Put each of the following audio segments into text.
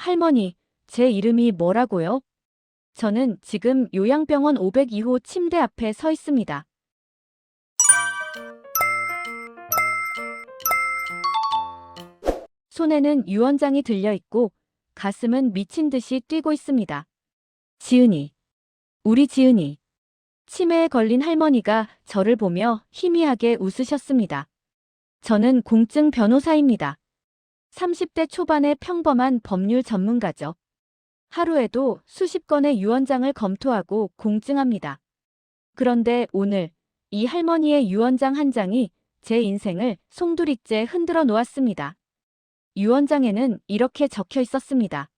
할머니, 제 이름이 뭐라고요? 저는 지금 요양병원 502호 침대 앞에 서 있습니다. 손에는 유언장이 들려 있고 가슴은 미친 듯이 뛰고 있습니다. 지은이, 우리 지은이. 치매에 걸린 할머니가 저를 보며 희미하게 웃으셨습니다. 저는 공증 변호사입니다. 30대 초반의 평범한 법률 전문가죠. 하루에도 수십 건의 유언장을 검토하고 공증합니다. 그런데 오늘 이 할머니의 유언장 한 장이 제 인생을 송두리째 흔들어 놓았습니다. 유언장에는 이렇게 적혀 있었습니다.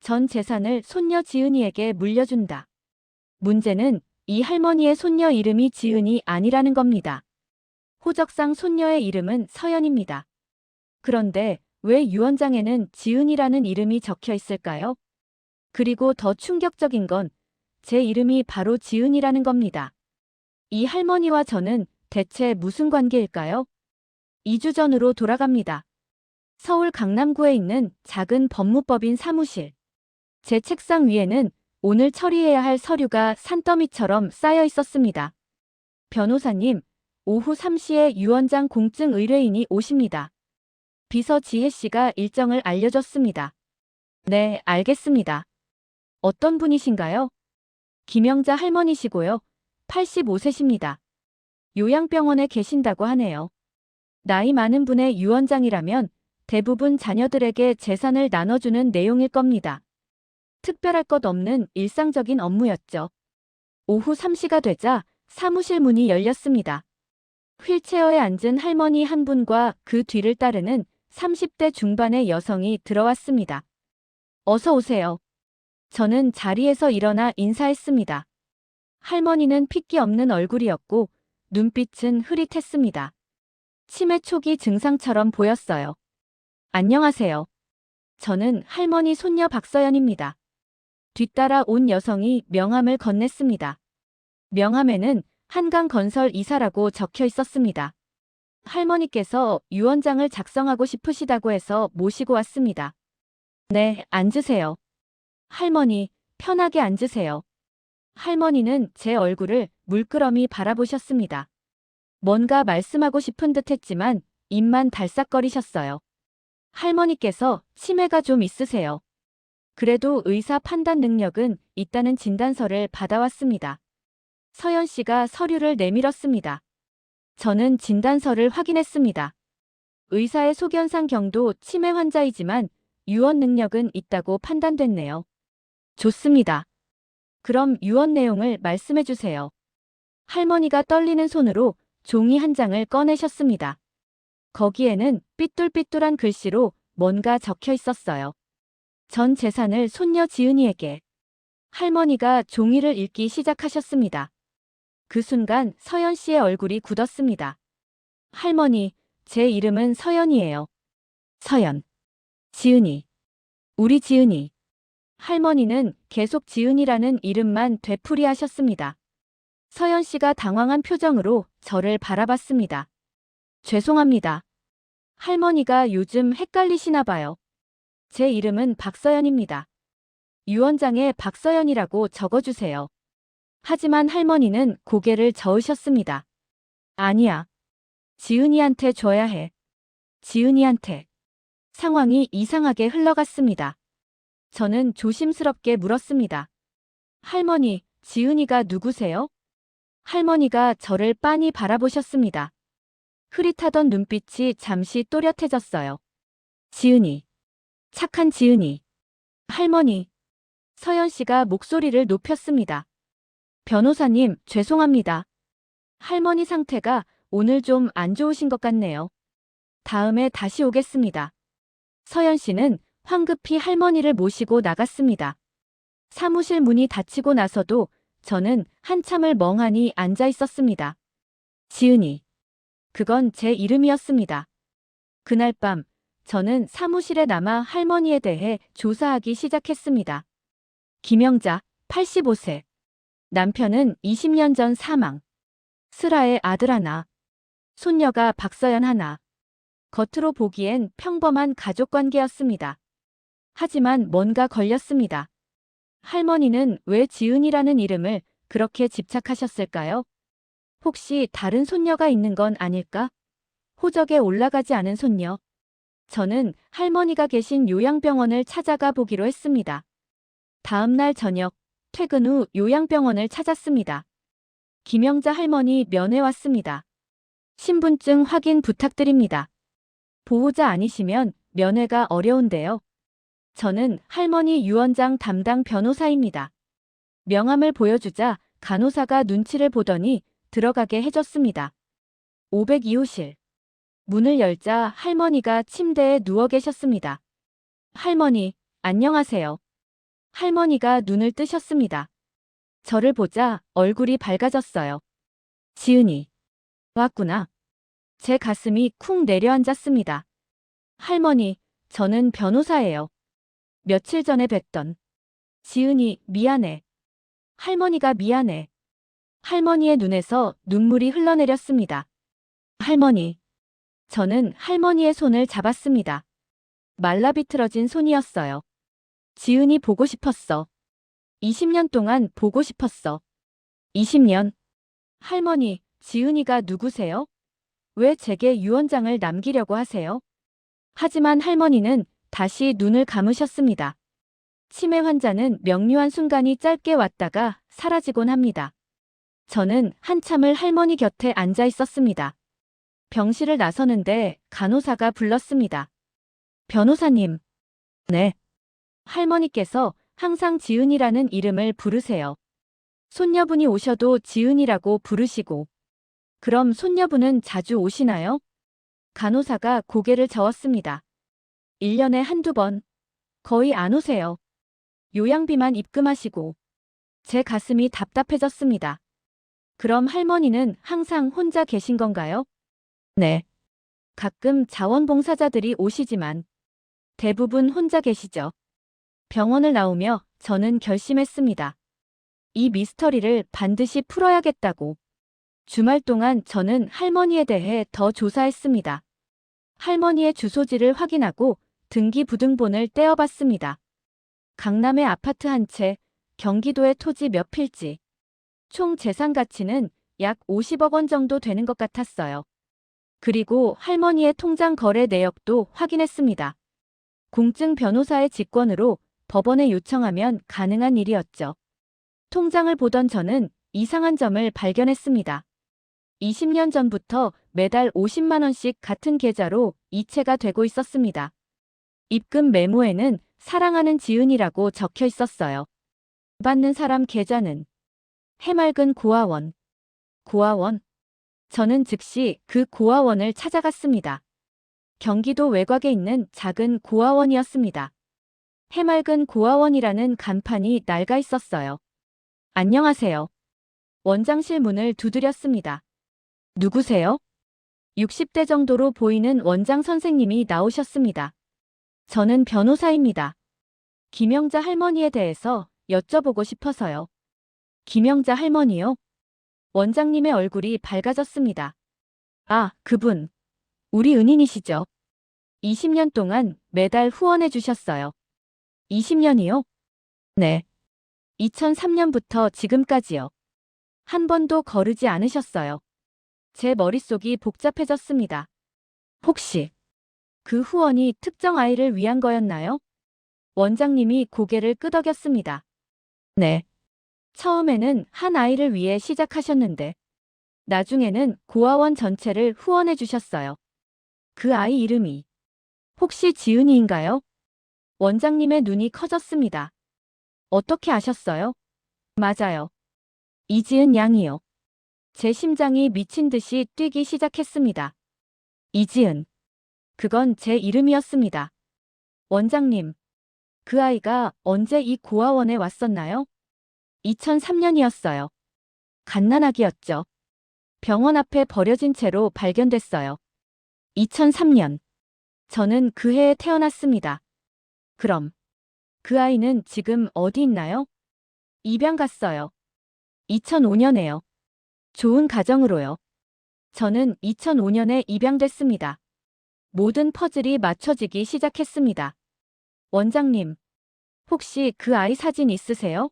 전 재산을 손녀 지은이에게 물려준다. 문제는 이 할머니의 손녀 이름이 지은이 아니라는 겁니다. 호적상 손녀의 이름은 서연입니다. 그런데 왜 유언장에는 지은이라는 이름이 적혀 있을까요? 그리고 더 충격적인 건 제 이름이 바로 지은이라는 겁니다. 이 할머니와 저는 대체 무슨 관계일까요? 2주 전으로 돌아갑니다. 서울 강남구에 있는 작은 법무법인 사무실. 제 책상 위에는 오늘 처리해야 할 서류가 산더미처럼 쌓여 있었습니다. 변호사님, 오후 3시에 유언장 공증 의뢰인이 오십니다. 비서 지혜 씨가 일정을 알려줬습니다. 네, 알겠습니다. 어떤 분이신가요? 김영자 할머니시고요. 85세십니다. 요양병원에 계신다고 하네요. 나이 많은 분의 유언장이라면 대부분 자녀들에게 재산을 나눠주는 내용일 겁니다. 특별할 것 없는 일상적인 업무였죠. 오후 3시가 되자 사무실 문이 열렸습니다. 휠체어에 앉은 할머니 한 분과 그 뒤를 따르는 30대 중반의 여성이 들어왔습니다. 어서 오세요. 저는 자리에서 일어나 인사했습니다. 할머니는 핏기 없는 얼굴이었고 눈빛은 흐릿했습니다. 치매 초기 증상처럼 보였어요. 안녕하세요. 저는 할머니 손녀 박서연입니다. 뒤따라 온 여성이 명함을 건넸습니다. 명함에는 한강건설 이사라고 적혀 있었습니다. 할머니께서 유언장을 작성하고 싶으시다고 해서 모시고 왔습니다. 네, 앉으세요. 할머니, 편하게 앉으세요. 할머니는 제 얼굴을 물끄러미 바라보셨습니다. 뭔가 말씀하고 싶은 듯 했지만 입만 달싹거리셨어요. 할머니께서 치매가 좀 있으세요. 그래도 의사 판단 능력은 있다는 진단서를 받아왔습니다. 서연 씨가 서류를 내밀었습니다. 저는 진단서를 확인했습니다. 의사의 소견상 경도 치매 환자이지만 유언 능력은 있다고 판단됐네요. 좋습니다. 그럼 유언 내용을 말씀해 주세요. 할머니가 떨리는 손으로 종이 한 장을 꺼내셨습니다. 거기에는 삐뚤삐뚤한 글씨로 뭔가 적혀 있었어요. 전 재산을 손녀 지은이에게. 할머니가 종이를 읽기 시작하셨습니다. 그 순간 서연 씨의 얼굴이 굳었습니다. 할머니, 제 이름은 서연이에요. 서연. 지은이. 우리 지은이. 할머니는 계속 지은이라는 이름만 되풀이하셨습니다. 서연 씨가 당황한 표정으로 저를 바라봤습니다. 죄송합니다. 할머니가 요즘 헷갈리시나 봐요. 제 이름은 박서연입니다. 유언장에 박서연이라고 적어주세요. 하지만 할머니는 고개를 저으셨습니다. 아니야. 지은이한테 줘야 해. 지은이한테. 상황이 이상하게 흘러갔습니다. 저는 조심스럽게 물었습니다. 할머니, 지은이가 누구세요? 할머니가 저를 빤히 바라보셨습니다. 흐릿하던 눈빛이 잠시 또렷해졌어요. 지은이. 착한 지은이. 할머니. 서연 씨가 목소리를 높였습니다. 변호사님, 죄송합니다. 할머니 상태가 오늘 좀 안 좋으신 것 같네요. 다음에 다시 오겠습니다. 서연 씨는 황급히 할머니를 모시고 나갔습니다. 사무실 문이 닫히고 나서도 저는 한참을 멍하니 앉아 있었습니다. 지은이. 그건 제 이름이었습니다. 그날 밤 저는 사무실에 남아 할머니에 대해 조사하기 시작했습니다. 김영자, 85세. 남편은 20년 전 사망. 슬아의 아들 하나. 손녀가 박서연 하나. 겉으로 보기엔 평범한 가족관계였습니다. 하지만 뭔가 걸렸습니다. 할머니는 왜 지은이라는 이름을 그렇게 집착하셨을까요? 혹시 다른 손녀가 있는 건 아닐까? 호적에 올라가지 않은 손녀. 저는 할머니가 계신 요양병원을 찾아가 보기로 했습니다. 다음 날 저녁, 퇴근 후 요양병원을 찾았습니다. 김영자 할머니 면회 왔습니다. 신분증 확인 부탁드립니다. 보호자 아니시면 면회가 어려운데요. 저는 할머니 유언장 담당 변호사입니다. 명함을 보여주자 간호사가 눈치를 보더니 들어가게 해줬습니다. 502호실. 문을 열자 할머니가 침대에 누워 계셨습니다. 할머니, 안녕하세요. 할머니가 눈을 뜨셨습니다. 저를 보자 얼굴이 밝아졌어요. 지은이. 왔구나. 제 가슴이 쿵 내려앉았습니다. 할머니, 저는 변호사예요. 며칠 전에 뵀던. 지은이, 미안해. 할머니가 미안해. 할머니의 눈에서 눈물이 흘러내렸습니다. 할머니. 저는 할머니의 손을 잡았습니다. 말라비틀어진 손이었어요. 지은이 보고 싶었어. 20년 동안 보고 싶었어. 20년. 할머니, 지은이가 누구세요? 왜 제게 유언장을 남기려고 하세요? 하지만 할머니는 다시 눈을 감으셨습니다. 치매 환자는 명료한 순간이 짧게 왔다가 사라지곤 합니다. 저는 한참을 할머니 곁에 앉아 있었습니다. 병실을 나서는데 간호사가 불렀습니다. 변호사님. 네. 할머니께서 항상 지은이라는 이름을 부르세요. 손녀분이 오셔도 지은이라고 부르시고. 그럼 손녀분은 자주 오시나요? 간호사가 고개를 저었습니다. 1년에 한두 번. 거의 안 오세요. 요양비만 입금하시고. 제 가슴이 답답해졌습니다. 그럼 할머니는 항상 혼자 계신 건가요? 네. 가끔 자원봉사자들이 오시지만 대부분 혼자 계시죠. 병원을 나오며 저는 결심했습니다. 이 미스터리를 반드시 풀어야겠다고. 주말 동안 저는 할머니에 대해 더 조사했습니다. 할머니의 주소지를 확인하고 등기부등본을 떼어봤습니다. 강남의 아파트 한 채, 경기도의 토지 몇 필지. 총 재산 가치는 약 50억 원 정도 되는 것 같았어요. 그리고 할머니의 통장 거래 내역도 확인했습니다. 공증 변호사의 직권으로 법원에 요청하면 가능한 일이었죠. 통장을 보던 저는 이상한 점을 발견했습니다. 20년 전부터 매달 50만 원씩 같은 계좌로 이체가 되고 있었습니다. 입금 메모에는 사랑하는 지은이라고 적혀 있었어요. 받는 사람 계좌는 해맑은 고아원. 고아원. 저는 즉시 그 고아원을 찾아갔습니다. 경기도 외곽에 있는 작은 고아원이었습니다. 해맑은 고아원이라는 간판이 낡아 있었어요. 안녕하세요. 원장실 문을 두드렸습니다. 누구세요? 60대 정도로 보이는 원장 선생님이 나오셨습니다. 저는 변호사입니다. 김영자 할머니에 대해서 여쭤보고 싶어서요. 김영자 할머니요? 원장님의 얼굴이 밝아졌습니다. 아, 그분. 우리 은인이시죠? 20년 동안 매달 후원해 주셨어요. 20년이요? 네. 2003년부터 지금까지요. 한 번도 거르지 않으셨어요. 제 머릿속이 복잡해졌습니다. 혹시 그 후원이 특정 아이를 위한 거였나요? 원장님이 고개를 끄덕였습니다. 네. 처음에는 한 아이를 위해 시작하셨는데 나중에는 고아원 전체를 후원해 주셨어요. 그 아이 이름이 혹시 지은이인가요? 원장님의 눈이 커졌습니다. 어떻게 아셨어요? 맞아요. 이지은 양이요. 제 심장이 미친 듯이 뛰기 시작했습니다. 이지은. 그건 제 이름이었습니다. 원장님, 그 아이가 언제 이 고아원에 왔었나요? 2003년이었어요. 갓난아기였죠. 병원 앞에 버려진 채로 발견됐어요. 2003년. 저는 그 해에 태어났습니다. 그럼 그 아이는 지금 어디 있나요? 입양 갔어요. 2005년에요. 좋은 가정으로요. 저는 2005년에 입양됐습니다. 모든 퍼즐이 맞춰지기 시작했습니다. 원장님, 혹시 그 아이 사진 있으세요?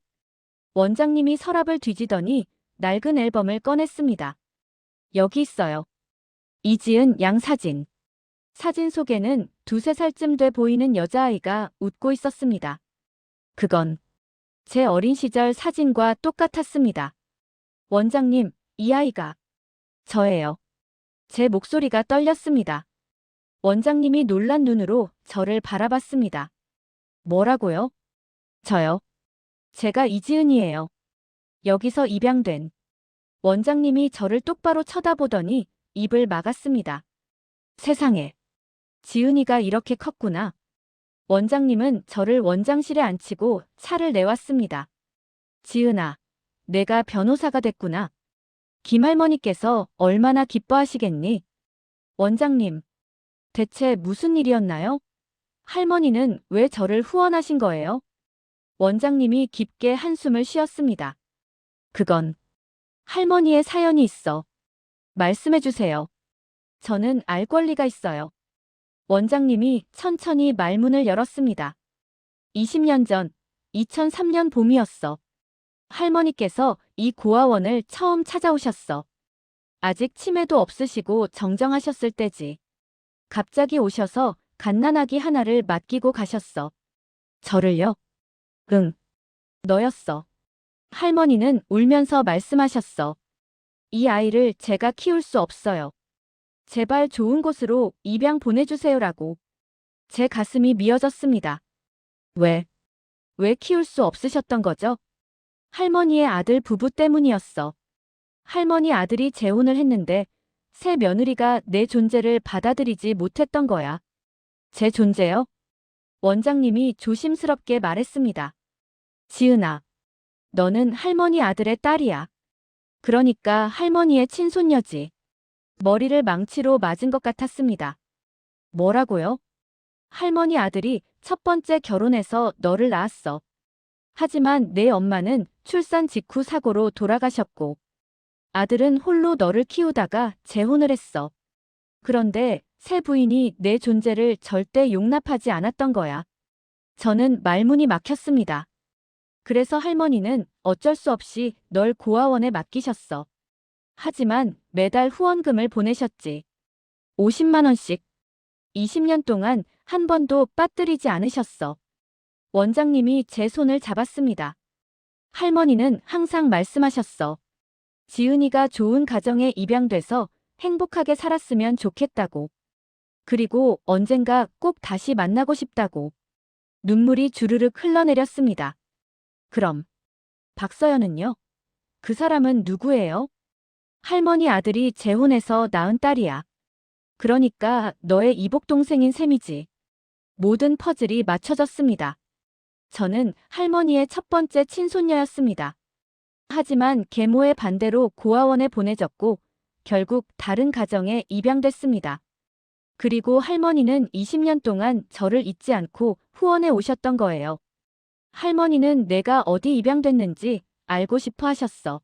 원장님이 서랍을 뒤지더니 낡은 앨범을 꺼냈습니다. 여기 있어요. 이지은 양 사진. 사진 속에는 두세 살쯤 돼 보이는 여자아이가 웃고 있었습니다. 그건 제 어린 시절 사진과 똑같았습니다. 원장님, 이 아이가 저예요. 제 목소리가 떨렸습니다. 원장님이 놀란 눈으로 저를 바라봤습니다. 뭐라고요? 저요. 제가 이지은이에요. 여기서 입양된. 원장님이 저를 똑바로 쳐다보더니 입을 막았습니다. 세상에. 지은이가 이렇게 컸구나. 원장님은 저를 원장실에 앉히고 차를 내왔습니다. 지은아, 내가 변호사가 됐구나. 김할머니께서 얼마나 기뻐하시겠니? 원장님, 대체 무슨 일이었나요? 할머니는 왜 저를 후원하신 거예요? 원장님이 깊게 한숨을 쉬었습니다. 그건 할머니의 사연이 있어. 말씀해 주세요. 저는 알 권리가 있어요. 원장님이 천천히 말문을 열었습니다. 20년 전, 2003년 봄이었어. 할머니께서 이 고아원을 처음 찾아오셨어. 아직 치매도 없으시고 정정하셨을 때지. 갑자기 오셔서 갓난아기 하나를 맡기고 가셨어. 저를요? 응, 너였어. 할머니는 울면서 말씀하셨어. 이 아이를 제가 키울 수 없어요. 제발 좋은 곳으로 입양 보내주세요라고. 제 가슴이 미어졌습니다. 왜 키울 수 없으셨던 거죠? 할머니의 아들 부부 때문이었어. 할머니 아들이 재혼을 했는데 새 며느리가 내 존재를 받아들이지 못했던 거야. 제 존재요? 원장님이 조심스럽게 말했습니다. 지은아, 너는 할머니 아들의 딸이야. 그러니까 할머니의 친손녀지. 머리를 망치로 맞은 것 같았습니다. 뭐라고요? 할머니 아들이 첫 번째 결혼해서 너를 낳았어. 하지만 내 엄마는 출산 직후 사고로 돌아가셨고, 아들은 홀로 너를 키우다가 재혼을 했어. 그런데 새 부인이 내 존재를 절대 용납하지 않았던 거야. 저는 말문이 막혔습니다. 그래서 할머니는 어쩔 수 없이 널 고아원에 맡기셨어. 하지만 매달 후원금을 보내셨지. 50만 원씩. 20년 동안 한 번도 빠뜨리지 않으셨어. 원장님이 제 손을 잡았습니다. 할머니는 항상 말씀하셨어. 지은이가 좋은 가정에 입양돼서 행복하게 살았으면 좋겠다고. 그리고 언젠가 꼭 다시 만나고 싶다고. 눈물이 주르륵 흘러내렸습니다. 그럼 박서연은요? 그 사람은 누구예요? 할머니 아들이 재혼해서 낳은 딸이야. 그러니까 너의 이복동생인 셈이지. 모든 퍼즐이 맞춰졌습니다. 저는 할머니의 첫 번째 친손녀였습니다. 하지만 계모의 반대로 고아원에 보내졌고 결국 다른 가정에 입양됐습니다. 그리고 할머니는 20년 동안 저를 잊지 않고 후원해 오셨던 거예요. 할머니는 내가 어디 입양됐는지 알고 싶어 하셨어.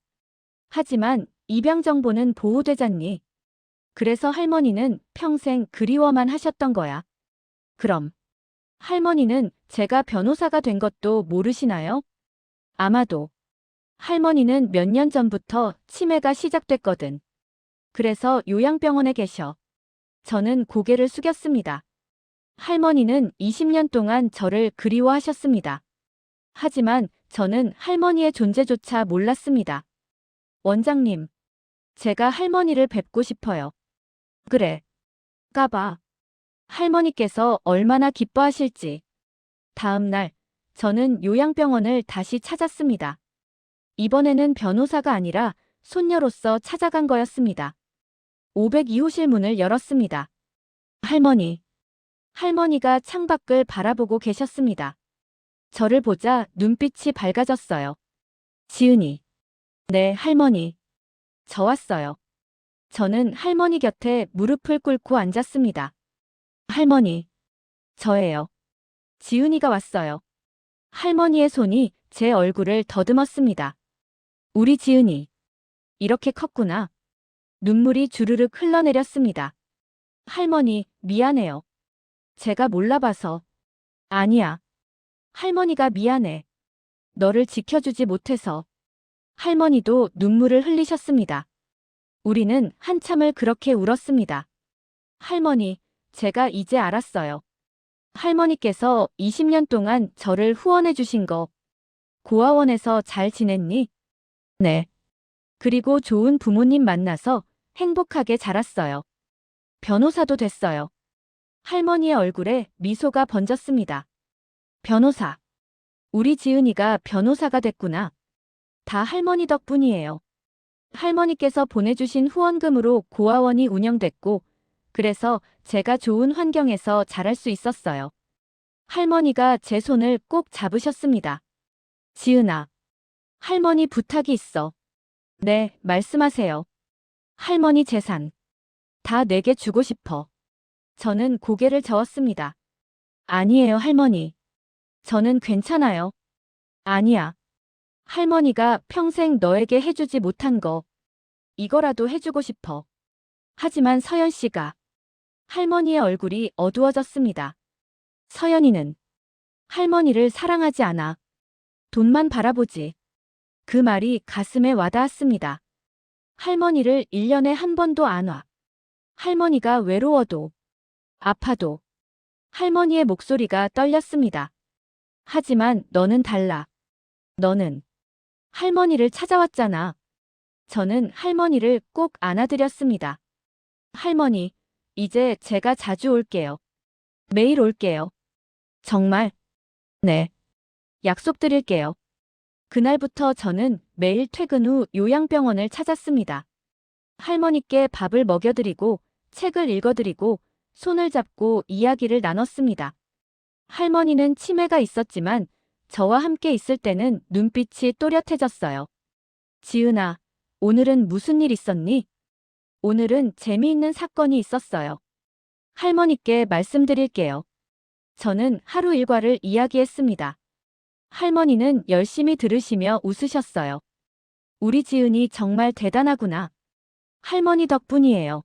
하지만 입양 정보는 보호되잖니. 그래서 할머니는 평생 그리워만 하셨던 거야. 그럼 할머니는 제가 변호사가 된 것도 모르시나요? 아마도. 할머니는 몇 년 전부터 치매가 시작됐거든. 그래서 요양병원에 계셔. 저는 고개를 숙였습니다. 할머니는 20년 동안 저를 그리워하셨습니다. 하지만 저는 할머니의 존재조차 몰랐습니다. 원장님, 제가 할머니를 뵙고 싶어요. 그래. 까봐. 할머니께서 얼마나 기뻐하실지. 다음 날, 저는 요양병원을 다시 찾았습니다. 이번에는 변호사가 아니라 손녀로서 찾아간 거였습니다. 502호실 문을 열었습니다. 할머니. 할머니가 창밖을 바라보고 계셨습니다. 저를 보자 눈빛이 밝아졌어요. 지은이. 네, 할머니. 저 왔어요. 저는 할머니 곁에 무릎을 꿇고 앉았습니다. 할머니. 저예요. 지은이가 왔어요. 할머니의 손이 제 얼굴을 더듬었습니다. 우리 지은이. 이렇게 컸구나. 눈물이 주르륵 흘러내렸습니다. 할머니, 미안해요. 제가 몰라봐서. 아니야. 할머니가 미안해. 너를 지켜주지 못해서. 할머니도 눈물을 흘리셨습니다. 우리는 한참을 그렇게 울었습니다. 할머니, 제가 이제 알았어요. 할머니께서 20년 동안 저를 후원해 주신 거. 고아원에서 잘 지냈니? 네. 그리고 좋은 부모님 만나서 행복하게 자랐어요. 변호사도 됐어요. 할머니의 얼굴에 미소가 번졌습니다. 변호사. 우리 지은이가 변호사가 됐구나. 다 할머니 덕분이에요. 할머니께서 보내주신 후원금으로 고아원이 운영됐고, 그래서 제가 좋은 환경에서 자랄 수 있었어요. 할머니가 제 손을 꼭 잡으셨습니다. 지은아, 할머니 부탁이 있어. 네, 말씀하세요. 할머니 재산. 다 내게 주고 싶어. 저는 고개를 저었습니다. 아니에요, 할머니. 저는 괜찮아요. 아니야. 할머니가 평생 너에게 해주지 못한 거, 이거라도 해주고 싶어. 하지만 서연 씨가. 할머니의 얼굴이 어두워졌습니다. 서연이는 할머니를 사랑하지 않아. 돈만 바라보지. 그 말이 가슴에 와닿았습니다. 할머니를 1년에 한 번도 안 와. 할머니가 외로워도, 아파도. 할머니의 목소리가 떨렸습니다. 하지만 너는 달라. 너는 할머니를 찾아왔잖아. 저는 할머니를 꼭 안아드렸습니다. 할머니, 이제 제가 자주 올게요. 매일 올게요. 정말? 네. 약속드릴게요. 그날부터 저는 매일 퇴근 후 요양병원을 찾았습니다. 할머니께 밥을 먹여드리고 책을 읽어드리고 손을 잡고 이야기를 나눴습니다. 할머니는 치매가 있었지만 저와 함께 있을 때는 눈빛이 또렷해졌어요. 지은아, 오늘은 무슨 일 있었니? 오늘은 재미있는 사건이 있었어요. 할머니께 말씀드릴게요. 저는 하루 일과를 이야기했습니다. 할머니는 열심히 들으시며 웃으셨어요. 우리 지은이 정말 대단하구나. 할머니 덕분이에요.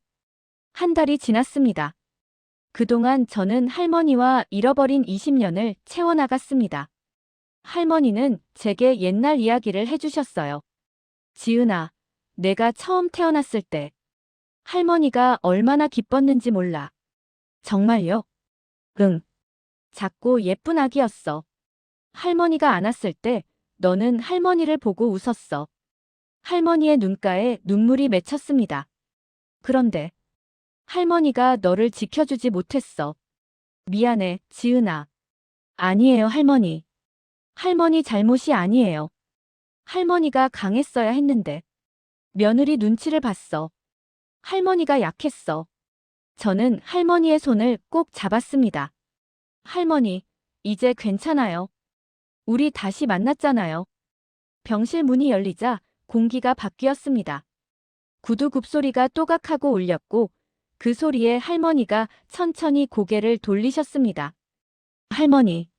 한 달이 지났습니다. 그동안 저는 할머니와 잃어버린 20년을 채워나갔습니다. 할머니는 제게 옛날 이야기를 해주셨어요. 지은아, 내가 처음 태어났을 때 할머니가 얼마나 기뻤는지 몰라. 정말요? 응. 작고 예쁜 아기였어. 할머니가 안았을 때 너는 할머니를 보고 웃었어. 할머니의 눈가에 눈물이 맺혔습니다. 그런데 할머니가 너를 지켜주지 못했어. 미안해, 지은아. 아니에요, 할머니. 할머니 잘못이 아니에요. 할머니가 강했어야 했는데. 며느리 눈치를 봤어. 할머니가 약했어. 저는 할머니의 손을 꼭 잡았습니다. 할머니, 이제 괜찮아요. 우리 다시 만났잖아요. 병실 문이 열리자 공기가 바뀌었습니다. 구두 굽소리가 또각하고 울렸고 그 소리에 할머니가 천천히 고개를 돌리셨습니다. 할머니.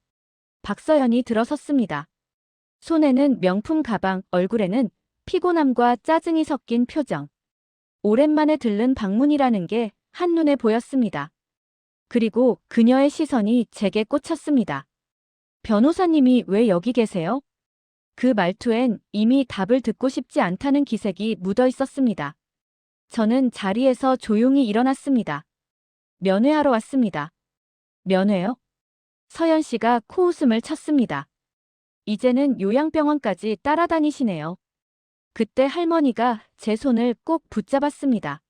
박서연이 들어섰습니다. 손에는 명품 가방, 얼굴에는 피곤함과 짜증이 섞인 표정. 오랜만에 들른 방문이라는 게 한눈에 보였습니다. 그리고 그녀의 시선이 제게 꽂혔습니다. 변호사님이 왜 여기 계세요? 그 말투엔 이미 답을 듣고 싶지 않다는 기색이 묻어 있었습니다. 저는 자리에서 조용히 일어났습니다. 면회하러 왔습니다. 면회요? 서연 씨가 코웃음을 쳤습니다. 이제는 요양병원까지 따라다니시네요. 그때 할머니가 제 손을 꼭 붙잡았습니다.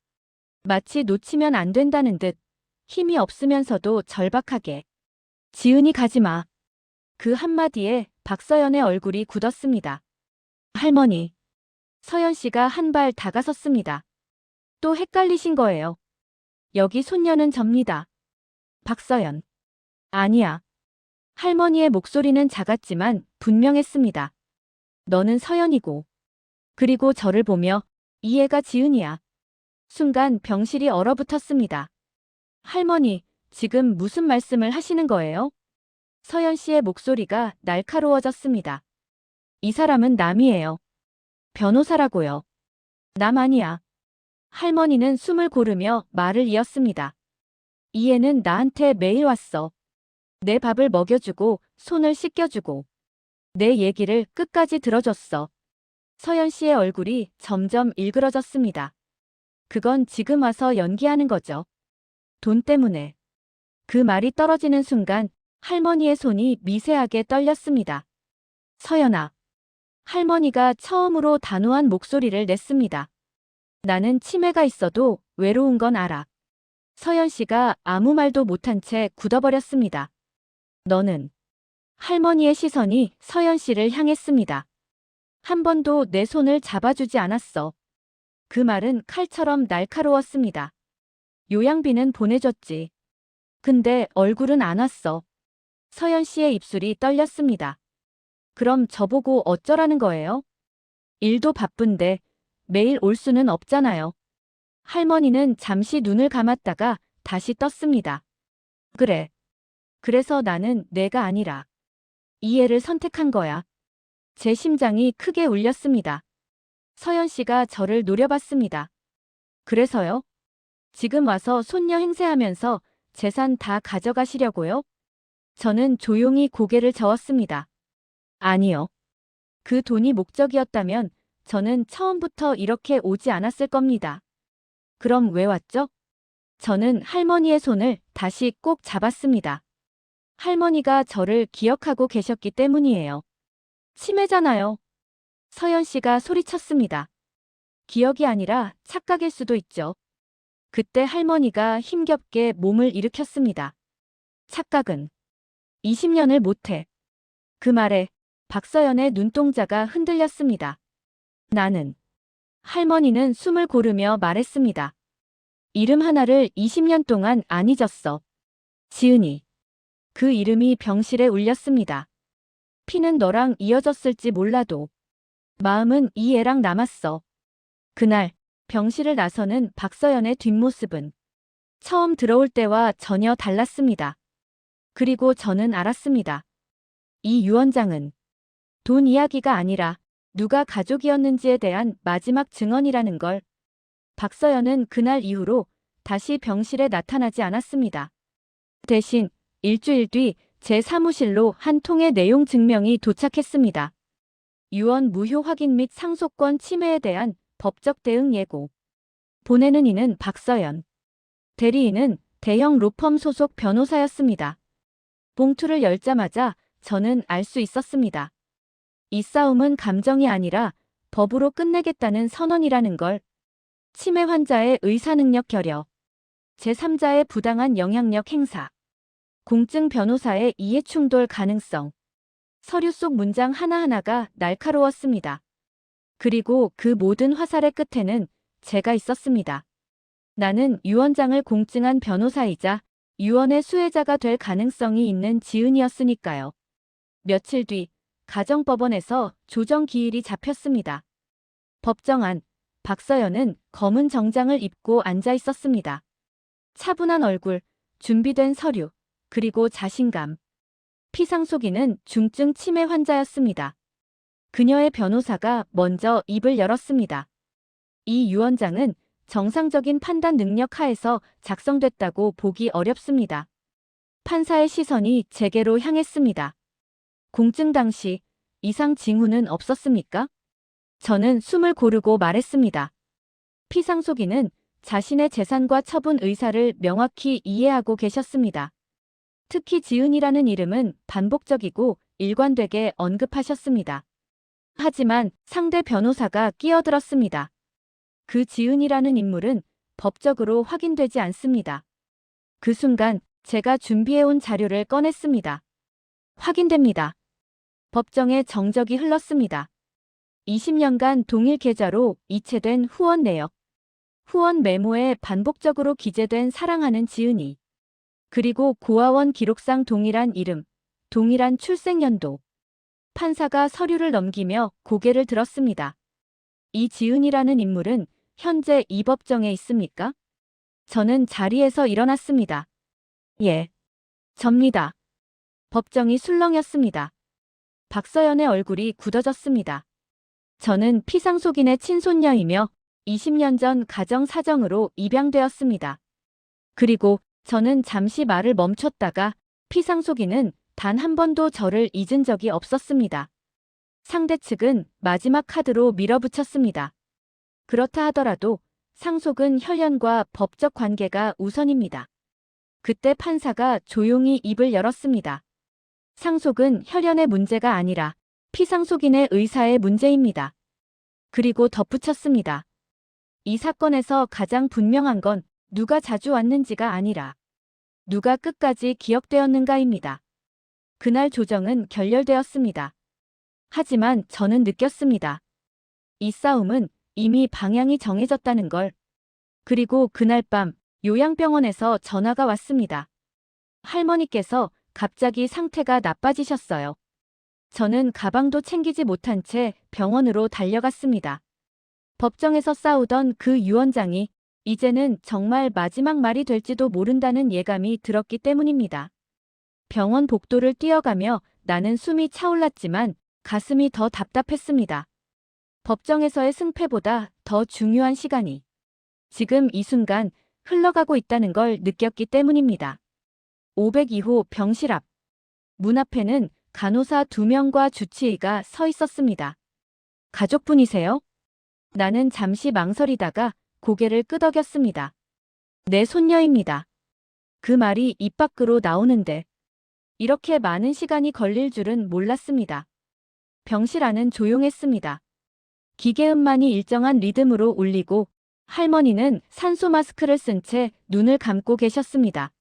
마치 놓치면 안 된다는 듯 힘이 없으면서도 절박하게. 지은이 가지 마. 그 한마디에 박서연의 얼굴이 굳었습니다. 할머니. 서연 씨가 한 발 다가섰습니다. 또 헷갈리신 거예요. 여기 손녀는 접니다. 박서연. 아니야. 할머니의 목소리는 작았지만 분명했습니다. 너는 서연이고. 그리고 저를 보며 이 애가 지은이야. 순간 병실이 얼어붙었습니다. 할머니, 지금 무슨 말씀을 하시는 거예요? 서연 씨의 목소리가 날카로워졌습니다. 이 사람은 남이에요. 변호사라고요. 남 아니야. 할머니는 숨을 고르며 말을 이었습니다. 이 애는 나한테 매일 왔어. 내 밥을 먹여주고 손을 씻겨주고 내 얘기를 끝까지 들어줬어. 서연 씨의 얼굴이 점점 일그러졌습니다. 그건 지금 와서 연기하는 거죠. 돈 때문에. 그 말이 떨어지는 순간 할머니의 손이 미세하게 떨렸습니다. 서연아. 할머니가 처음으로 단호한 목소리를 냈습니다. 나는 치매가 있어도 외로운 건 알아. 서연 씨가 아무 말도 못한 채 굳어버렸습니다. 너는. 할머니의 시선이 서연 씨를 향했습니다. 한 번도 내 손을 잡아주지 않았어. 그 말은 칼처럼 날카로웠습니다. 요양비는 보내줬지. 근데 얼굴은 안 왔어. 서연 씨의 입술이 떨렸습니다. 그럼 저보고 어쩌라는 거예요? 일도 바쁜데 매일 올 수는 없잖아요. 할머니는 잠시 눈을 감았다가 다시 떴습니다. 그래. 그래서 나는 내가 아니라 이해를 선택한 거야. 제 심장이 크게 울렸습니다. 서연 씨가 저를 노려봤습니다. 그래서요? 지금 와서 손녀 행세하면서 재산 다 가져가시려고요? 저는 조용히 고개를 저었습니다. 아니요. 그 돈이 목적이었다면 저는 처음부터 이렇게 오지 않았을 겁니다. 그럼 왜 왔죠? 저는 할머니의 손을 다시 꼭 잡았습니다. 할머니가 저를 기억하고 계셨기 때문이에요. 치매잖아요. 서연 씨가 소리쳤습니다. 기억이 아니라 착각일 수도 있죠. 그때 할머니가 힘겹게 몸을 일으켰습니다. 착각은 20년을 못해. 그 말에 박서연의 눈동자가 흔들렸습니다. 나는. 할머니는 숨을 고르며 말했습니다. 이름 하나를 20년 동안 안 잊었어. 지은이. 그 이름이 병실에 울렸습니다. 피는 너랑 이어졌을지 몰라도 마음은 이 애랑 남았어. 그날 병실을 나서는 박서연의 뒷모습은 처음 들어올 때와 전혀 달랐습니다. 그리고 저는 알았습니다. 이 유언장은 돈 이야기가 아니라 누가 가족이었는지에 대한 마지막 증언이라는 걸. 박서연은 그날 이후로 다시 병실에 나타나지 않았습니다. 대신 일주일 뒤 제 사무실로 한 통의 내용 증명이 도착했습니다. 유언 무효 확인 및 상속권 침해에 대한 법적 대응 예고. 보내는 이는 박서연. 대리인은 대형 로펌 소속 변호사였습니다. 봉투를 열자마자 저는 알 수 있었습니다. 이 싸움은 감정이 아니라 법으로 끝내겠다는 선언이라는 걸. 치매 환자의 의사능력 결여. 제3자의 부당한 영향력 행사. 공증 변호사의 이해충돌 가능성. 서류 속 문장 하나하나가 날카로웠습니다. 그리고 그 모든 화살의 끝에는 제가 있었습니다. 나는 유언장을 공증한 변호사이자 유언의 수혜자가 될 가능성이 있는 지은이었으니까요. 며칠 뒤 가정법원에서 조정기일이 잡혔습니다. 법정안, 박서연은 검은 정장을 입고 앉아 있었습니다. 차분한 얼굴, 준비된 서류, 그리고 자신감. 피상속인은 중증 치매 환자였습니다. 그녀의 변호사가 먼저 입을 열었습니다. 이 유언장은 정상적인 판단 능력 하에서 작성됐다고 보기 어렵습니다. 판사의 시선이 제게로 향했습니다. 공증 당시 이상 징후는 없었습니까? 저는 숨을 고르고 말했습니다. 피상속인은 자신의 재산과 처분 의사를 명확히 이해하고 계셨습니다. 특히 지은이라는 이름은 반복적이고 일관되게 언급하셨습니다. 하지만 상대 변호사가 끼어들었습니다. 그 지은이라는 인물은 법적으로 확인되지 않습니다. 그 순간 제가 준비해온 자료를 꺼냈습니다. 확인됩니다. 법정에 정적이 흘렀습니다. 20년간 동일 계좌로 이체된 후원 내역. 후원 메모에 반복적으로 기재된 사랑하는 지은이. 그리고 고아원 기록상 동일한 이름, 동일한 출생연도. 판사가 서류를 넘기며 고개를 들었습니다. 이 지은이라는 인물은 현재 이 법정에 있습니까? 저는 자리에서 일어났습니다. 예. 접니다. 법정이 술렁였습니다. 박서연의 얼굴이 굳어졌습니다. 저는 피상속인의 친손녀이며 20년 전 가정 사정으로 입양되었습니다. 그리고 저는 잠시 말을 멈췄다가 피상속인은 단 한 번도 저를 잊은 적이 없었습니다. 상대 측은 마지막 카드로 밀어붙였습니다. 그렇다 하더라도 상속은 혈연과 법적 관계가 우선입니다. 그때 판사가 조용히 입을 열었습니다. 상속은 혈연의 문제가 아니라 피상속인의 의사의 문제입니다. 그리고 덧붙였습니다. 이 사건에서 가장 분명한 건 누가 자주 왔는지가 아니라 누가 끝까지 기억되었는가입니다. 그날 조정은 결렬되었습니다. 하지만 저는 느꼈습니다. 이 싸움은 이미 방향이 정해졌다는 걸. 그리고 그날 밤 요양병원에서 전화가 왔습니다. 할머니께서 갑자기 상태가 나빠지셨어요. 저는 가방도 챙기지 못한 채 병원으로 달려갔습니다. 법정에서 싸우던 그 유언장이 이제는 정말 마지막 말이 될지도 모른다는 예감이 들었기 때문입니다. 병원 복도를 뛰어가며 나는 숨이 차올랐지만 가슴이 더 답답했습니다. 법정에서의 승패보다 더 중요한 시간이 지금 이 순간 흘러가고 있다는 걸 느꼈기 때문입니다. 502호 병실 앞. 문 앞에는 간호사 2명과 주치의가 서 있었습니다. 가족분이세요? 나는 잠시 망설이다가 고개를 끄덕였습니다. 내 손녀입니다. 그 말이 입 밖으로 나오는데 이렇게 많은 시간이 걸릴 줄은 몰랐습니다. 병실 안은 조용했습니다. 기계음만이 일정한 리듬으로 울리고 할머니는 산소 마스크를 쓴 채 눈을 감고 계셨습니다.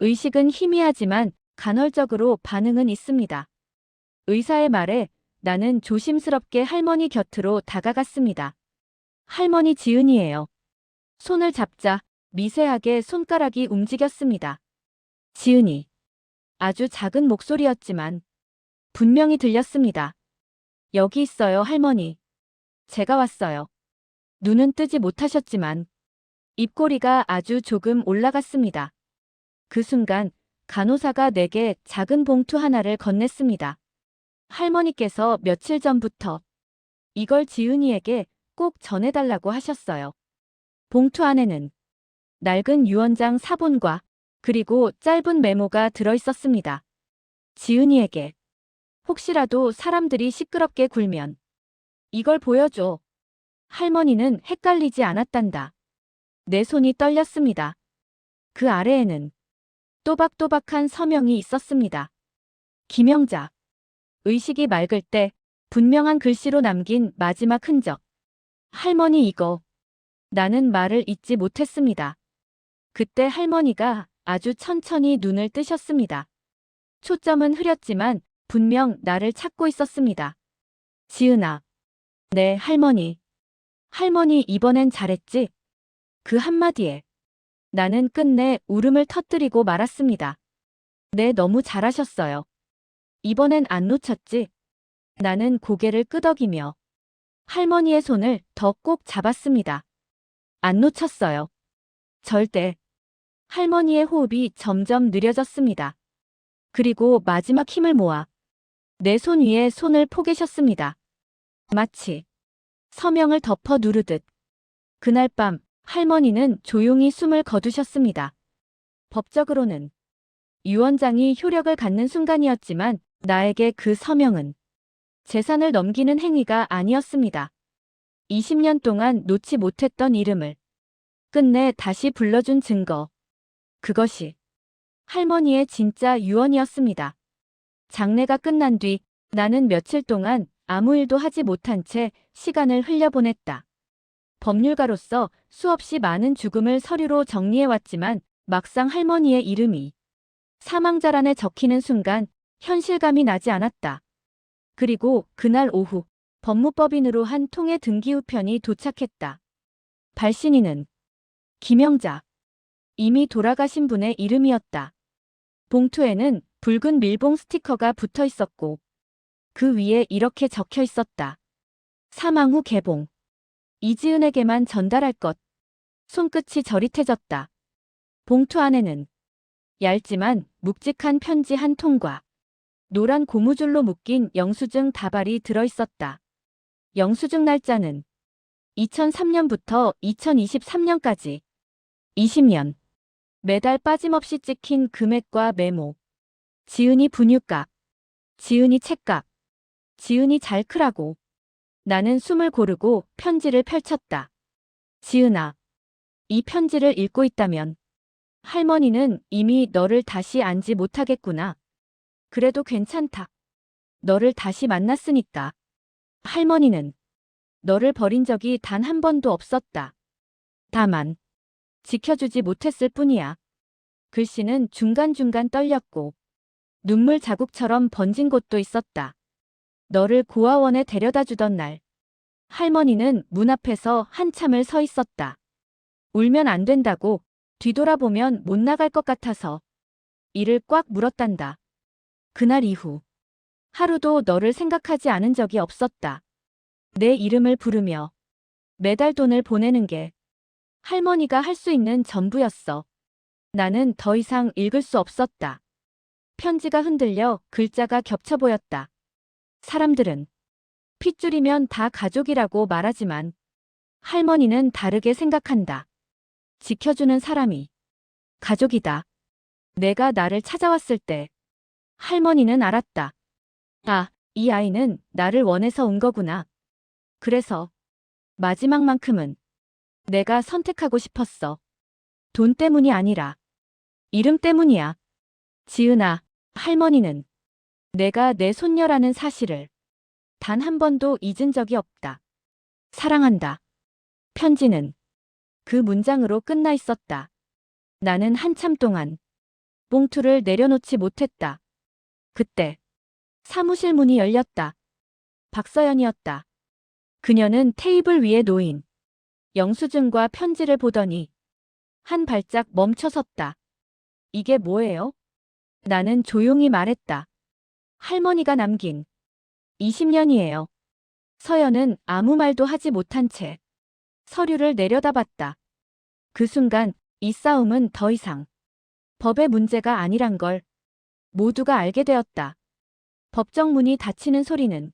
의식은 희미하지만 간헐적으로 반응은 있습니다. 의사의 말에 나는 조심스럽게 할머니 곁으로 다가갔습니다. 할머니 지은이에요. 손을 잡자 미세하게 손가락이 움직였습니다. 지은이. 아주 작은 목소리였지만 분명히 들렸습니다. 여기 있어요, 할머니. 제가 왔어요. 눈은 뜨지 못하셨지만 입꼬리가 아주 조금 올라갔습니다. 그 순간 간호사가 내게 작은 봉투 하나를 건넸습니다. 할머니께서 며칠 전부터 이걸 지은이에게 꼭 전해달라고 하셨어요. 봉투 안에는 낡은 유언장 사본과 그리고 짧은 메모가 들어있었습니다. 지은이에게 혹시라도 사람들이 시끄럽게 굴면 이걸 보여줘. 할머니는 헷갈리지 않았단다. 내 손이 떨렸습니다. 그 아래에는 또박또박한 서명이 있었습니다. 김영자. 의식이 맑을 때 분명한 글씨로 남긴 마지막 흔적. 할머니 이거. 나는 말을 잇지 못했습니다. 그때 할머니가 아주 천천히 눈을 뜨셨습니다. 초점은 흐렸지만 분명 나를 찾고 있었습니다. 지은아. 네, 할머니. 할머니 이번엔 잘했지? 그 한마디에 나는 끝내 울음을 터뜨리고 말았습니다. 네, 너무 잘하셨어요. 이번엔 안 놓쳤지? 나는 고개를 끄덕이며 할머니의 손을 더 꼭 잡았습니다. 안 놓쳤어요. 절대. 할머니의 호흡이 점점 느려졌습니다. 그리고 마지막 힘을 모아 내 손 위에 손을 포개셨습니다. 마치 서명을 덮어 누르듯. 그날 밤 할머니는 조용히 숨을 거두셨습니다. 법적으로는 유언장이 효력을 갖는 순간이었지만 나에게 그 서명은 재산을 넘기는 행위가 아니었습니다. 20년 동안 놓지 못했던 이름을 끝내 다시 불러준 증거. 그것이 할머니의 진짜 유언이었습니다. 장례가 끝난 뒤 나는 며칠 동안 아무 일도 하지 못한 채 시간을 흘려보냈다. 법률가로서 수없이 많은 죽음을 서류로 정리해왔지만 막상 할머니의 이름이 사망자란에 적히는 순간 현실감이 나지 않았다. 그리고 그날 오후 법무법인으로 한 통의 등기우편이 도착했다. 발신인은 김영자. 이미 돌아가신 분의 이름이었다. 봉투에는 붉은 밀봉 스티커가 붙어 있었고 그 위에 이렇게 적혀 있었다. 사망 후 개봉. 이지은에게만 전달할 것. 손끝이 저릿해졌다. 봉투 안에는 얇지만 묵직한 편지 한 통과 노란 고무줄로 묶인 영수증 다발이 들어있었다. 영수증 날짜는 2003년부터 2023년까지 20년. 매달 빠짐없이 찍힌 금액과 메모. 지은이 분유값, 지은이 책값, 지은이 잘 크라고. 나는 숨을 고르고 편지를 펼쳤다. 지은아, 이 편지를 읽고 있다면 할머니는 이미 너를 다시 안지 못하겠구나. 그래도 괜찮다. 너를 다시 만났으니까. 할머니는 너를 버린 적이 단 한 번도 없었다. 다만 지켜주지 못했을 뿐이야. 글씨는 중간중간 떨렸고 눈물 자국처럼 번진 곳도 있었다. 너를 고아원에 데려다 주던 날, 할머니는 문 앞에서 한참을 서 있었다. 울면 안 된다고, 뒤돌아보면 못 나갈 것 같아서 이를 꽉 물었단다. 그날 이후 하루도 너를 생각하지 않은 적이 없었다. 내 이름을 부르며 매달 돈을 보내는 게 할머니가 할 수 있는 전부였어. 나는 더 이상 읽을 수 없었다. 편지가 흔들려 글자가 겹쳐 보였다. 사람들은 핏줄이면 다 가족이라고 말하지만 할머니는 다르게 생각한다. 지켜주는 사람이 가족이다. 내가 나를 찾아왔을 때 할머니는 알았다. 아, 이 아이는 나를 원해서 온 거구나. 그래서 마지막만큼은 내가 선택하고 싶었어. 돈 때문이 아니라 이름 때문이야. 지은아, 할머니는 내가 내 손녀라는 사실을 단 한 번도 잊은 적이 없다. 사랑한다. 편지는 그 문장으로 끝나 있었다. 나는 한참 동안 봉투를 내려놓지 못했다. 그때 사무실 문이 열렸다. 박서연이었다. 그녀는 테이블 위에 놓인 영수증과 편지를 보더니 한 발짝 멈춰섰다. 이게 뭐예요? 나는 조용히 말했다. 할머니가 남긴 20년이에요. 서연은 아무 말도 하지 못한 채 서류를 내려다봤다. 그 순간 이 싸움은 더 이상 법의 문제가 아니란 걸 모두가 알게 되었다. 법정 문이 닫히는 소리는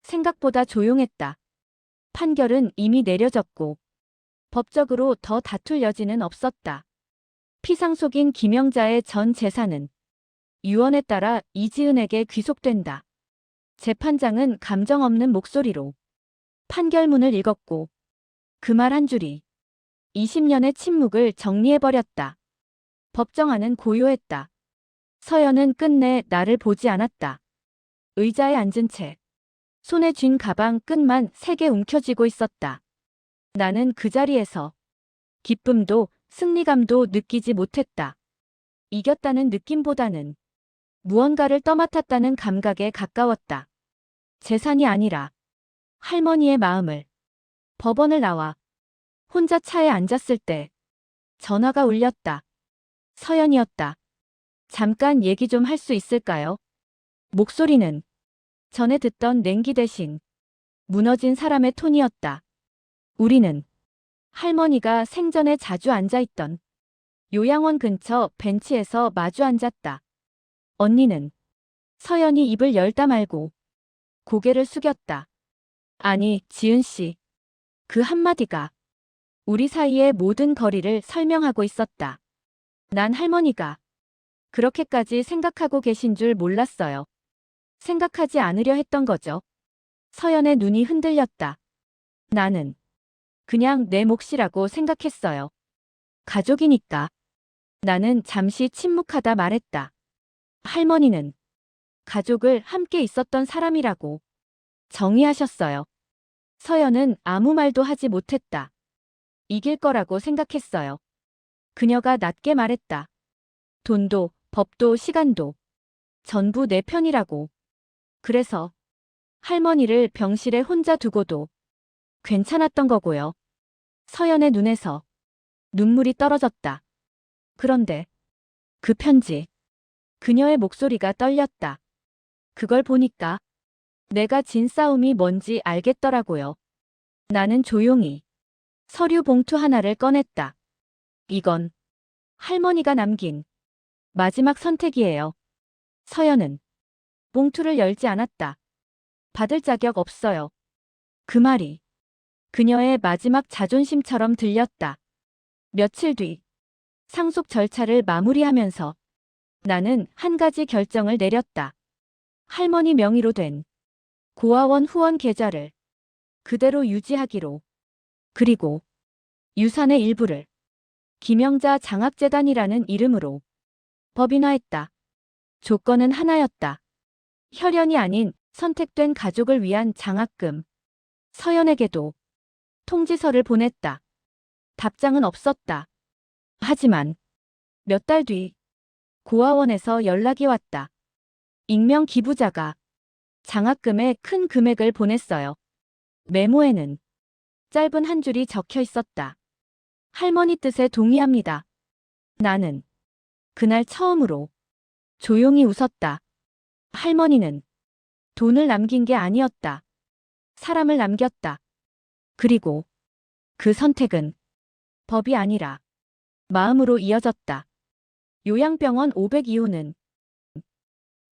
생각보다 조용했다. 판결은 이미 내려졌고 법적으로 더 다툴 여지는 없었다. 피상속인 김영자의 전 재산은 유언에 따라 이지은에게 귀속된다. 재판장은 감정 없는 목소리로 판결문을 읽었고 그 말 한 줄이 20년의 침묵을 정리해버렸다. 법정안은 고요했다. 서연은 끝내 나를 보지 않았다. 의자에 앉은 채 손에 쥔 가방 끝만 세게 움켜쥐고 있었다. 나는 그 자리에서 기쁨도 승리감도 느끼지 못했다. 이겼다는 느낌보다는 무언가를 떠맡았다는 감각에 가까웠다. 재산이 아니라 할머니의 마음을. 법원을 나와 혼자 차에 앉았을 때 전화가 울렸다. 서연이었다. 잠깐 얘기 좀 할 수 있을까요? 목소리는 전에 듣던 냉기 대신 무너진 사람의 톤이었다. 우리는 할머니가 생전에 자주 앉아있던 요양원 근처 벤치에서 마주 앉았다. 언니는 서연이 입을 열다 말고 고개를 숙였다. 아니, 지은 씨. 그 한마디가 우리 사이의 모든 거리를 설명하고 있었다. 난 할머니가 그렇게까지 생각하고 계신 줄 몰랐어요. 생각하지 않으려 했던 거죠. 서연의 눈이 흔들렸다. 나는 그냥 내 몫이라고 생각했어요. 가족이니까. 나는 잠시 침묵하다 말했다. 할머니는 가족을 함께 있었던 사람이라고 정의하셨어요. 서연은 아무 말도 하지 못했다. 이길 거라고 생각했어요. 그녀가 낮게 말했다. 돈도, 법도, 시간도 전부 내 편이라고. 그래서 할머니를 병실에 혼자 두고도 괜찮았던 거고요. 서연의 눈에서 눈물이 떨어졌다. 그런데 그 편지. 그녀의 목소리가 떨렸다. 그걸 보니까 내가 진 싸움이 뭔지 알겠더라고요. 나는 조용히 서류 봉투 하나를 꺼냈다. 이건 할머니가 남긴 마지막 선택이에요. 서연은 봉투를 열지 않았다. 받을 자격 없어요. 그 말이 그녀의 마지막 자존심처럼 들렸다. 며칠 뒤 상속 절차를 마무리하면서 나는 한 가지 결정을 내렸다. 할머니 명의로 된 고아원 후원 계좌를 그대로 유지하기로. 그리고 유산의 일부를 김영자 장학재단이라는 이름으로 법인화했다. 조건은 하나였다. 혈연이 아닌 선택된 가족을 위한 장학금. 서연에게도 통지서를 보냈다. 답장은 없었다. 하지만 몇 달 뒤 고아원에서 연락이 왔다. 익명 기부자가 장학금의 큰 금액을 보냈어요. 메모에는 짧은 한 줄이 적혀 있었다. 할머니 뜻에 동의합니다. 나는 그날 처음으로 조용히 웃었다. 할머니는 돈을 남긴 게 아니었다. 사람을 남겼다. 그리고 그 선택은 법이 아니라 마음으로 이어졌다. 요양병원 502호는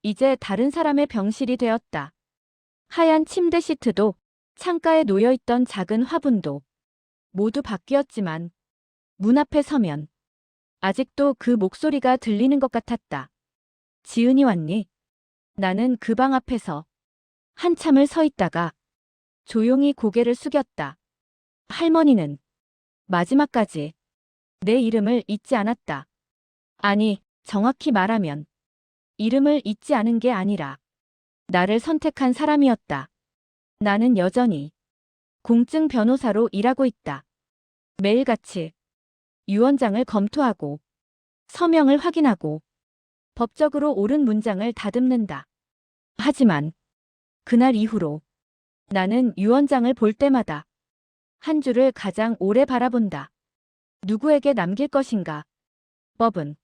이제 다른 사람의 병실이 되었다. 하얀 침대 시트도 창가에 놓여있던 작은 화분도 모두 바뀌었지만 문 앞에 서면 아직도 그 목소리가 들리는 것 같았다. 지은이 왔니? 나는 그 방 앞에서 한참을 서 있다가 조용히 고개를 숙였다. 할머니는 마지막까지 내 이름을 잊지 않았다. 아니, 정확히 말하면 이름을 잊지 않은 게 아니라 나를 선택한 사람이었다. 나는 여전히 공증 변호사로 일하고 있다. 매일같이 유언장을 검토하고 서명을 확인하고 법적으로 옳은 문장을 다듬는다. 하지만 그날 이후로 나는 유언장을 볼 때마다 한 줄을 가장 오래 바라본다. 누구에게 남길 것인가? 법은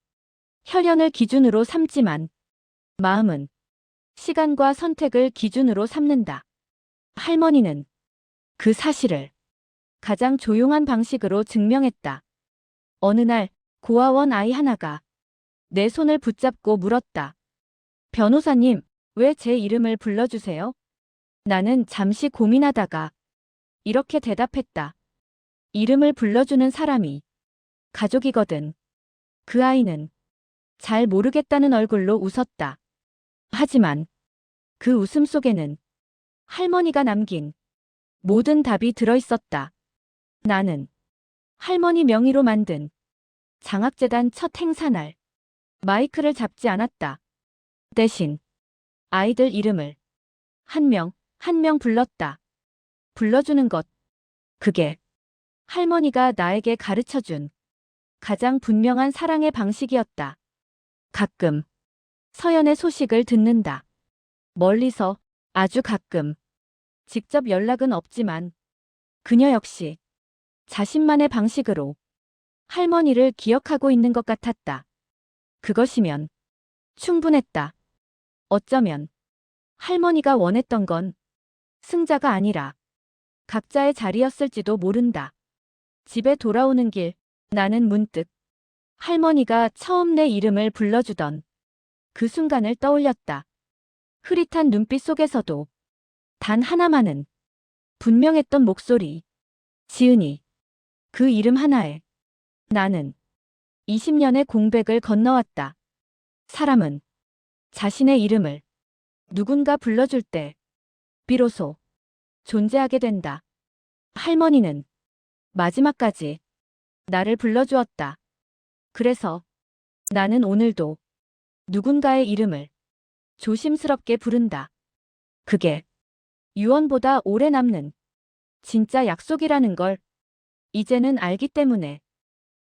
혈연을 기준으로 삼지만 마음은 시간과 선택을 기준으로 삼는다. 할머니는 그 사실을 가장 조용한 방식으로 증명했다. 어느 날 고아원 아이 하나가 내 손을 붙잡고 물었다. 변호사님, 왜 제 이름을 불러주세요? 나는 잠시 고민하다가 이렇게 대답했다. 이름을 불러주는 사람이 가족이거든. 그 아이는 잘 모르겠다는 얼굴로 웃었다. 하지만 그 웃음 속에는 할머니가 남긴 모든 답이 들어있었다. 나는 할머니 명의로 만든 장학재단 첫 행사날 마이크를 잡지 않았다. 대신 아이들 이름을 한 명, 한 명 불렀다. 불러주는 것. 그게 할머니가 나에게 가르쳐준 가장 분명한 사랑의 방식이었다. 가끔 서연의 소식을 듣는다. 멀리서 아주 가끔. 직접 연락은 없지만 그녀 역시 자신만의 방식으로 할머니를 기억하고 있는 것 같았다. 그것이면 충분했다. 어쩌면 할머니가 원했던 건 승자가 아니라 각자의 자리였을지도 모른다. 집에 돌아오는 길 나는 문득 할머니가 처음 내 이름을 불러주던 그 순간을 떠올렸다. 흐릿한 눈빛 속에서도 단 하나만은 분명했던 목소리. 지은이. 그 이름 하나에 나는 20년의 공백을 건너왔다. 사람은 자신의 이름을 누군가 불러줄 때 비로소 존재하게 된다. 할머니는 마지막까지 나를 불러주었다. 그래서 나는 오늘도 누군가의 이름을 조심스럽게 부른다. 그게 유언보다 오래 남는 진짜 약속이라는 걸 이제는 알기 때문에.